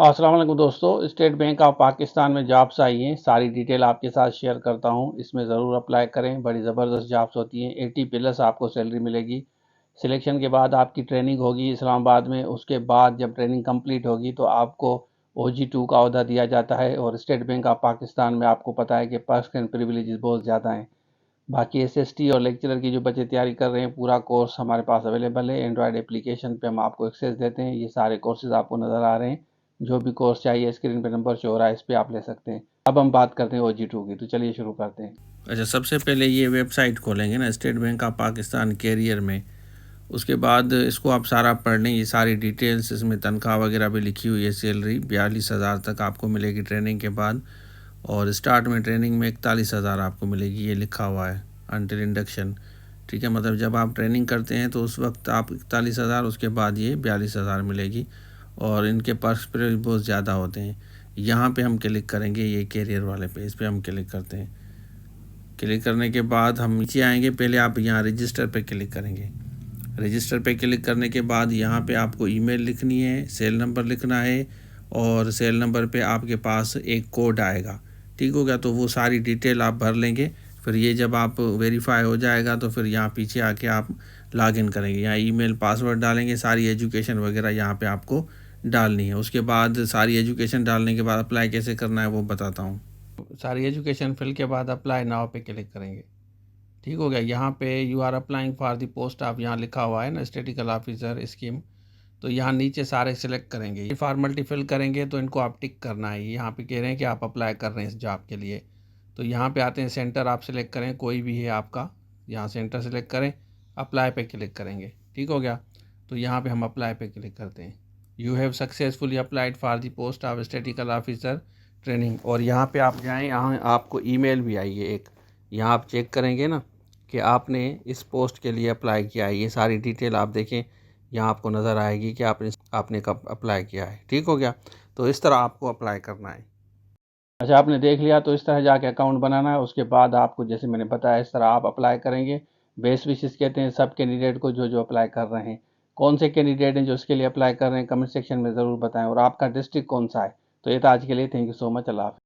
अस्सलाम वालेकुम दोस्तों, स्टेट बैंक ऑफ पाकिस्तान में जॉब्स आई हैं। सारी डिटेल आपके साथ शेयर करता हूं। इसमें ज़रूर अप्लाई करें। बड़ी ज़बरदस्त जॉब्स होती हैं। 80 प्लस आपको सैलरी मिलेगी। सिलेक्शन के बाद आपकी ट्रेनिंग होगी इस्लामाबाद में। उसके बाद जब ट्रेनिंग कंप्लीट होगी तो आपको OG2 का ओहदा दिया जाता है। और स्टेट बैंक ऑफ पाकिस्तान में आपको पता है कि पर्क्स एंड प्रिविलेजेस बहुत ज़्यादा हैं। बाकी SST और लेक्चरर की जो बच्चे तैयारी कर रहे हैं, पूरा कोर्स हमारे पास अवेलेबल है। एंड्रॉयड एप्लीकेशन पे हम आपको एक्सेस देते हैं। ये सारे कोर्सेज आपको नज़र आ रहे हैं। जो भी कोर्स चाहिए स्क्रीन पे नंबर शो हो रहा है, इस पर आप ले सकते हैं। अब हम बात करते हैं OG2 की, तो चलिए शुरू करते हैं। अच्छा, सबसे पहले ये वेबसाइट खोलेंगे ना, State Bank of Pakistan career में। उसके बाद इसको आप सारा पढ़ लें। ये सारी डिटेल्स, इसमें तनख्वाह वगैरह भी लिखी हुई है। सैलरी 42,000 तक आपको मिलेगी ट्रेनिंग के बाद। और स्टार्ट में ट्रेनिंग में 41,000 आपको मिलेगी, ये लिखा हुआ है अंटिल इंडक्शन। ठीक है, मतलब जब आप ट्रेनिंग करते हैं तो उस वक्त आप 41,000, उसके बाद ये 42,000 मिलेगी। और इनके पर्क्स पर बहुत ज़्यादा होते हैं। यहाँ पे हम क्लिक करेंगे, ये कैरियर वाले पेज पे हम क्लिक करते हैं। क्लिक करने के बाद हम नीचे आएंगे। पहले आप यहाँ रजिस्टर पे क्लिक करेंगे। रजिस्टर पे क्लिक करने के बाद यहाँ पे आपको ईमेल लिखनी है, सेल नंबर लिखना है। और सेल नंबर पे आपके पास एक कोड आएगा। ठीक हो गया, तो वो सारी डिटेल आप भर लेंगे। फिर ये जब आप वेरीफाई हो जाएगा तो फिर यहाँ पीछे आके आप लॉगिन करेंगे। यहाँ ईमेल पासवर्ड डालेंगे, सारी एजुकेशन वगैरह यहाँ पे आपको डालनी है। उसके बाद सारी एजुकेशन डालने के बाद अप्लाई कैसे करना है वो बताता हूँ। सारी एजुकेशन फिल के बाद अप्लाई नाउ पे क्लिक करेंगे। ठीक हो गया। यहाँ पे you are applying for the post of, यहाँ लिखा हुआ है ना, स्टैटिस्टिकल ऑफिसर स्कीम। तो यहाँ नीचे सारे सिलेक्ट करेंगे। ये फॉर्मेलिटी फिल करेंगे तो इनको आप टिक करना है। यहाँ पे कह रहे हैं कि आप अप्लाई कर रहे हैं इस जॉब के लिए। तो यहाँ पे आते हैं, सेंटर आप सिलेक्ट करें, कोई भी है आपका। यहाँ सेंटर सेलेक्ट करें, अप्लाई पे क्लिक करेंगे। ठीक हो गया। तो यहाँ पे हम अप्लाई पे क्लिक करते हैं। You have successfully applied for the post of statistical officer training. और यहाँ पे आप जाएँ, यहाँ आपको ईमेल भी आई है एक। यहाँ आप चेक करेंगे ना कि आपने इस पोस्ट के लिए अप्लाई किया है। ये सारी डिटेल आप देखें, यहाँ आपको नज़र आएगी कि आपने कब अप्लाई किया है। ठीक हो गया। तो इस तरह आपको अप्लाई करना है। अच्छा, आपने देख लिया तो इस तरह जाके अकाउंट बनाना है। उसके बाद आपको, जैसे मैंने बताया, इस तरह आप अप्लाई करेंगे। बेस्ट विशेस कहते हैं सब कैंडिडेट को जो जो अप्लाई कर रहे हैं। कौन से कैंडिडेट हैं जो इसके लिए अप्लाई कर रहे हैं, कमेंट सेक्शन में ज़रूर बताएं। और आपका डिस्ट्रिक्ट कौन सा है। तो ये था आज के लिए। Thank you so much. अल्लाह हाफ़िज़।